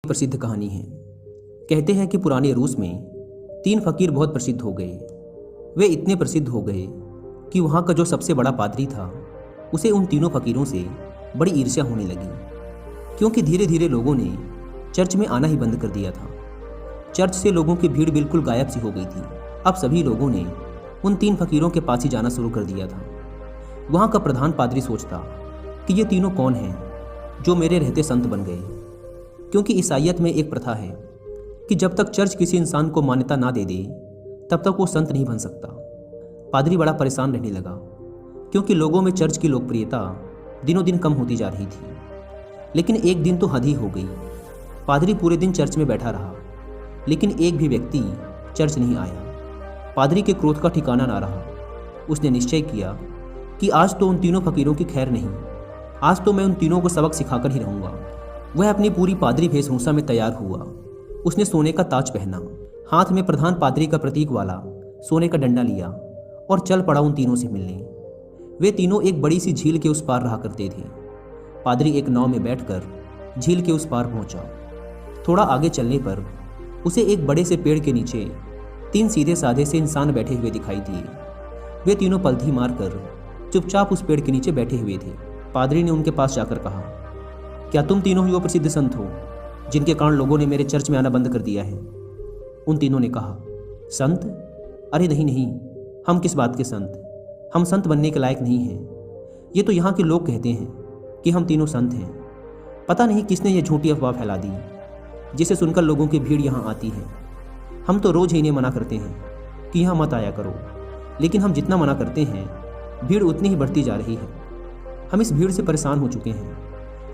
प्रसिद्ध कहानी है। कहते हैं कि पुराने रूस में 3 फकीर बहुत प्रसिद्ध हो गए। वे इतने प्रसिद्ध हो गए कि वहाँ का जो सबसे बड़ा पादरी था उसे उन तीनों फकीरों से बड़ी ईर्ष्या होने लगी, क्योंकि धीरे धीरे लोगों ने चर्च में आना ही बंद कर दिया था। चर्च से लोगों की भीड़ बिल्कुल गायब सी हो गई थी। अब सभी लोगों ने उन 3 फकीरों के पास ही जाना शुरू कर दिया था। वहाँ का प्रधान पादरी सोचता कि ये तीनों कौन हैं जो मेरे रहते संत बन गए, क्योंकि ईसाईयत में एक प्रथा है कि जब तक चर्च किसी इंसान को मान्यता ना दे दे तब तक वो संत नहीं बन सकता। पादरी बड़ा परेशान रहने लगा, क्योंकि लोगों में चर्च की लोकप्रियता दिनों दिन कम होती जा रही थी। लेकिन एक दिन तो हद ही हो गई। पादरी पूरे दिन चर्च में बैठा रहा, लेकिन एक भी व्यक्ति चर्च नहीं आया। पादरी के क्रोध का ठिकाना ना रहा। उसने निश्चय किया कि आज तो उन तीनों फकीरों की खैर नहीं, आज तो मैं उन तीनों को सबक सिखाकर ही रहूँगा। वह अपनी पूरी पादरी वेशभूषा में तैयार हुआ। उसने सोने का ताज पहना, हाथ में प्रधान पादरी का प्रतीक वाला सोने का डंडा लिया और चल पड़ा उन तीनों से मिलने। वे तीनों एक बड़ी सी झील के उस पार रहा करते थे। पादरी एक नाव में बैठकर झील के उस पार पहुंचा। थोड़ा आगे चलने पर उसे एक बड़े से पेड़ के नीचे 3 सीधे साधे से इंसान बैठे हुए दिखाई दिए। वे तीनों पलथी मारकर चुपचाप उस पेड़ के नीचे बैठे हुए थे। पादरी ने उनके पास जाकर कहा, क्या तुम तीनों ही वो प्रसिद्ध संत हो जिनके कारण लोगों ने मेरे चर्च में आना बंद कर दिया है? उन तीनों ने कहा, संत? अरे नहीं नहीं, हम किस बात के संत? हम संत बनने के लायक नहीं हैं। ये तो यहाँ के लोग कहते हैं कि हम तीनों संत हैं। पता नहीं किसने ये झूठी अफवाह फैला दी, जिसे सुनकर लोगों की भीड़ यहाँ आती है। हम तो रोज़ ही इन्हें मना करते हैं कि यहाँ मत आया करो, लेकिन हम जितना मना करते हैं भीड़ उतनी ही बढ़ती जा रही है। हम इस भीड़ से परेशान हो चुके हैं।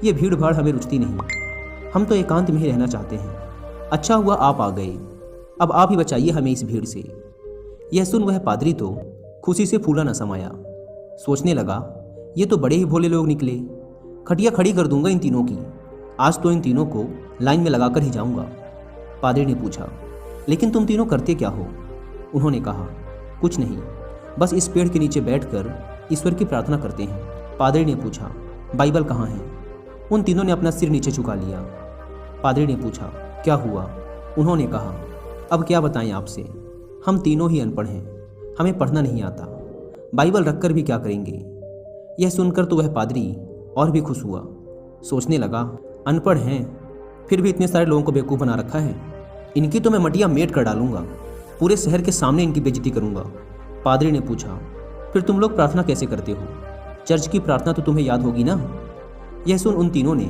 ये भीड़ भाड़ हमें रुचती नहीं। हम तो एकांत में ही रहना चाहते हैं। अच्छा हुआ आप आ गए। अब आप ही बचाइए हमें इस भीड़ से। यह सुन वह पादरी तो खुशी से फूला न समाया। सोचने लगा, ये तो बड़े ही भोले लोग निकले। खटिया खड़ी कर दूंगा इन तीनों की। आज तो इन तीनों को लाइन में लगाकर ही जाऊंगा। पादरी ने पूछा, लेकिन तुम तीनों करते क्या हो? उन्होंने कहा, कुछ नहीं, बस इस पेड़ के नीचे बैठकर ईश्वर की प्रार्थना करते हैं। पादरी ने पूछा, बाइबल कहाँ है? उन तीनों ने अपना सिर नीचे झुका लिया। पादरी ने पूछा, क्या हुआ? उन्होंने कहा, अब क्या बताएं आपसे, हम तीनों ही अनपढ़ हैं, हमें पढ़ना नहीं आता। बाइबल रखकर भी क्या करेंगे? यह सुनकर तो वह पादरी और भी खुश हुआ। सोचने लगा, अनपढ़ हैं फिर भी इतने सारे लोगों को बेवकूफ़ बना रखा है। इनकी तो मैं मटिया मेट कर डालूंगा, पूरे शहर के सामने इनकी बेइज्जती करूंगा। पादरी ने पूछा, फिर तुम लोग प्रार्थना कैसे करते हो? चर्च की प्रार्थना तो तुम्हें याद होगी ना? यह सुन उन तीनों ने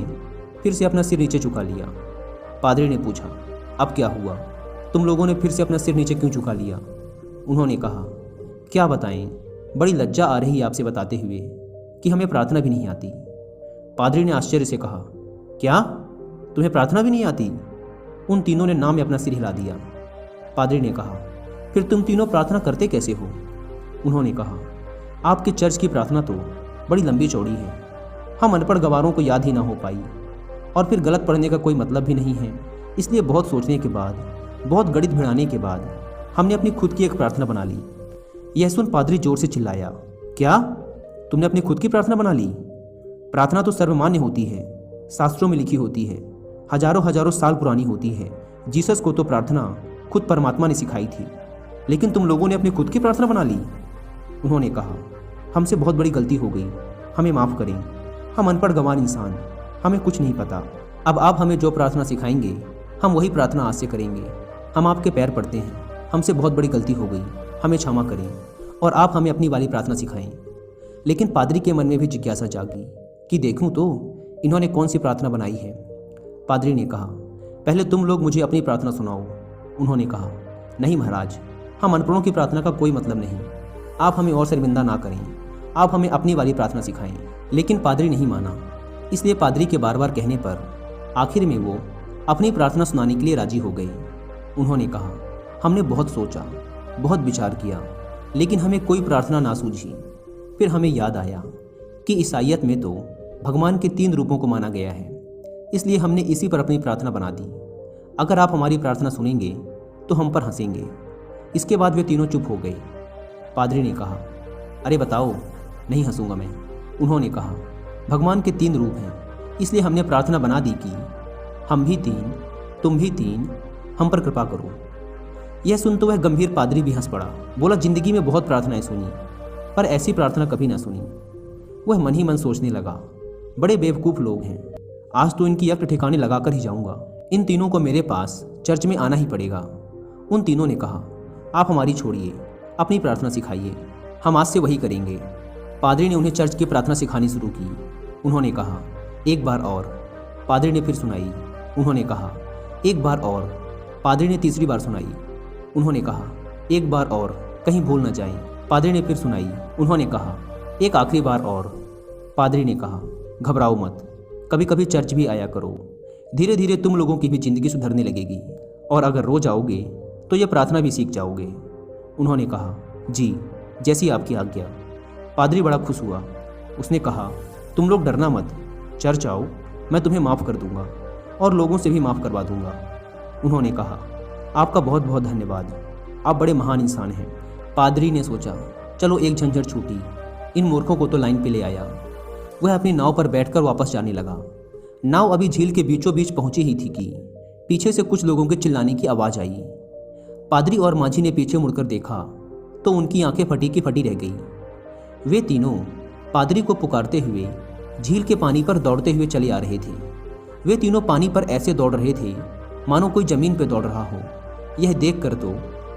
फिर से अपना सिर नीचे झुका लिया। पादरी ने पूछा, अब क्या हुआ? तुम लोगों ने फिर से अपना सिर नीचे क्यों झुका लिया? उन्होंने कहा, क्या बताएं, बड़ी लज्जा आ रही है आपसे बताते हुए कि हमें प्रार्थना भी नहीं आती। पादरी ने आश्चर्य से कहा, क्या तुम्हें प्रार्थना भी नहीं आती? उन तीनों ने नाम में अपना सिर हिला दिया। पादरी ने कहा, फिर तुम तीनों प्रार्थना करते कैसे हो? उन्होंने कहा, आपके चर्च की प्रार्थना तो बड़ी लंबी चौड़ी है, हम अनपढ़ गवारों को याद ही ना हो पाई, और फिर गलत पढ़ने का कोई मतलब भी नहीं है। इसलिए बहुत सोचने के बाद, बहुत गणित भिड़ाने के बाद हमने अपनी खुद की एक प्रार्थना बना ली। यह सुन पादरी जोर से चिल्लाया, क्या तुमने अपनी खुद की प्रार्थना बना ली? प्रार्थना तो सर्वमान्य होती है, शास्त्रों में लिखी होती है, हजारों हजारों साल पुरानी होती है। जीसस को तो प्रार्थना खुद परमात्मा ने सिखाई थी, लेकिन तुम लोगों ने अपनी खुद की प्रार्थना बना ली। उन्होंने कहा, हमसे बहुत बड़ी गलती हो गई, हमें माफ़ करें। हम अनपढ़ गंवार इंसान, हमें कुछ नहीं पता। अब आप हमें जो प्रार्थना सिखाएंगे हम वही प्रार्थना आज से करेंगे। हम आपके पैर पड़ते हैं, हमसे बहुत बड़ी गलती हो गई, हमें क्षमा करें और आप हमें अपनी वाली प्रार्थना सिखाएं। लेकिन पादरी के मन में भी जिज्ञासा जागी कि देखूं तो इन्होंने कौन सी प्रार्थना बनाई है। पादरी ने कहा, पहले तुम लोग मुझे अपनी प्रार्थना सुनाओ। उन्होंने कहा, नहीं महाराज, हम अनपढ़ों की प्रार्थना का कोई मतलब नहीं, आप हमें और शर्मिंदा ना करें, आप हमें अपनी वाली प्रार्थना सिखाएं। लेकिन पादरी नहीं माना, इसलिए पादरी के बार बार कहने पर आखिर में वो अपनी प्रार्थना सुनाने के लिए राजी हो गए। उन्होंने कहा, हमने बहुत सोचा, बहुत विचार किया, लेकिन हमें कोई प्रार्थना ना सूझी। फिर हमें याद आया कि ईसाईयत में तो भगवान के 3 रूपों को माना गया है, इसलिए हमने इसी पर अपनी प्रार्थना बना दी। अगर आप हमारी प्रार्थना सुनेंगे तो हम पर हंसेंगे। इसके बाद वे तीनों चुप हो गए। पादरी ने कहा, अरे बताओ। नहीं हंसूंगा मैं। उन्होंने कहा, भगवान के 3 रूप हैं, इसलिए हमने प्रार्थना बना दी कि हम भी 3 तुम भी 3, हम पर कृपा करो। यह सुन तो वह गंभीर पादरी भी हंस पड़ा। बोला, जिंदगी में बहुत प्रार्थनाएं सुनी, पर ऐसी प्रार्थना कभी ना सुनी। वह मन ही मन सोचने लगा, बड़े बेवकूफ़ लोग हैं, आज तो इनकी अक्ल ठिकाने लगाकर ही जाऊंगा। इन तीनों को मेरे पास चर्च में आना ही पड़ेगा। उन तीनों ने कहा, आप हमारी छोड़िए, अपनी प्रार्थना सिखाइए, हम आज से वही करेंगे। पादरी ने उन्हें चर्च की प्रार्थना सिखानी शुरू की। उन्होंने कहा, एक बार और। पादरी ने फिर सुनाई। उन्होंने कहा, एक बार और। पादरी ने तीसरी बार सुनाई। उन्होंने कहा, एक बार और, कहीं भूल न जाएं। पादरी ने फिर सुनाई। उन्होंने कहा, एक आखिरी बार और। पादरी ने कहा, घबराओ मत, कभी कभी चर्च भी आया करो, धीरे धीरे तुम लोगों की भी जिंदगी सुधरने लगेगी, और अगर रोज आओगे तो यह प्रार्थना भी सीख जाओगे। उन्होंने कहा, जी, जैसी आपकी आज्ञा। पादरी बड़ा खुश हुआ। उसने कहा, तुम लोग डरना मत, चर्च आओ, मैं तुम्हें माफ़ कर दूंगा और लोगों से भी माफ़ करवा दूंगा। उन्होंने कहा, आपका बहुत बहुत धन्यवाद, आप बड़े महान इंसान हैं। पादरी ने सोचा, चलो एक झंझट छूटी, इन मूर्खों को तो लाइन पे ले आया। वह अपनी नाव पर बैठकर वापस जाने लगा। नाव अभी झील के बीचों बीच पहुंची ही थी कि पीछे से कुछ लोगों के चिल्लाने की आवाज़ आई। पादरी और माझी ने पीछे मुड़कर देखा तो उनकी आंखें फटी की फटी रह गई। वे तीनों पादरी को पुकारते हुए झील के पानी पर दौड़ते हुए चले आ रहे थे। वे तीनों पानी पर ऐसे दौड़ रहे थे मानो कोई जमीन पर दौड़ रहा हो। यह देखकर तो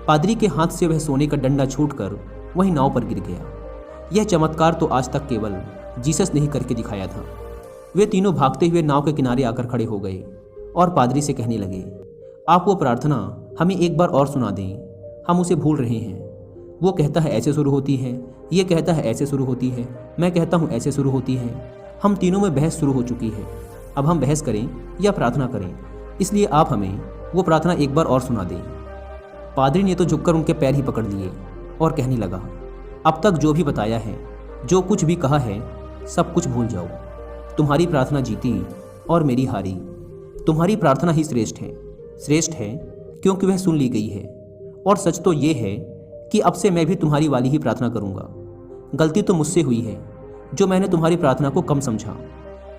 पादरी के हाथ से वह सोने का डंडा छूटकर वही नाव पर गिर गया। यह चमत्कार तो आज तक केवल जीसस ने ही करके दिखाया था। वे तीनों भागते हुए नाव के किनारे आकर खड़े हो गए और पादरी से कहने लगे, आप वो प्रार्थना हमें एक बार और सुना दें, हम उसे भूल रहे हैं। वो कहता है ऐसे शुरू होती है, ये कहता है ऐसे शुरू होती है, मैं कहता हूँ ऐसे शुरू होती है। हम तीनों में बहस शुरू हो चुकी है। अब हम बहस करें या प्रार्थना करें, इसलिए आप हमें वो प्रार्थना एक बार और सुना दें। पादरी ने तो झुककर उनके पैर ही पकड़ लिए और कहने लगा, अब तक जो भी बताया है, जो कुछ भी कहा है, सब कुछ भूल जाओ। तुम्हारी प्रार्थना जीती और मेरी हारी। तुम्हारी प्रार्थना ही श्रेष्ठ है क्योंकि वह सुन ली गई है। और सच तो ये है कि अब से मैं भी तुम्हारी वाली ही प्रार्थना करूंगा। गलती तो मुझसे हुई है जो मैंने तुम्हारी प्रार्थना को कम समझा,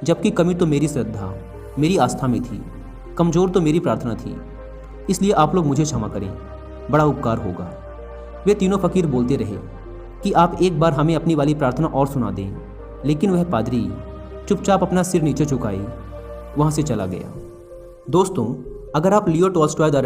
जबकि कमी तो मेरी श्रद्धा, मेरी आस्था में थी, कमज़ोर तो मेरी प्रार्थना थी। इसलिए आप लोग मुझे क्षमा करें, बड़ा उपकार होगा। वे तीनों फकीर बोलते रहे कि आप एक बार हमें अपनी वाली प्रार्थना और सुना दें, लेकिन वह पादरी चुपचाप अपना सिर नीचे झुकाए वहाँ से चला गया। दोस्तों, अगर आप लियो टॉल्स्टॉय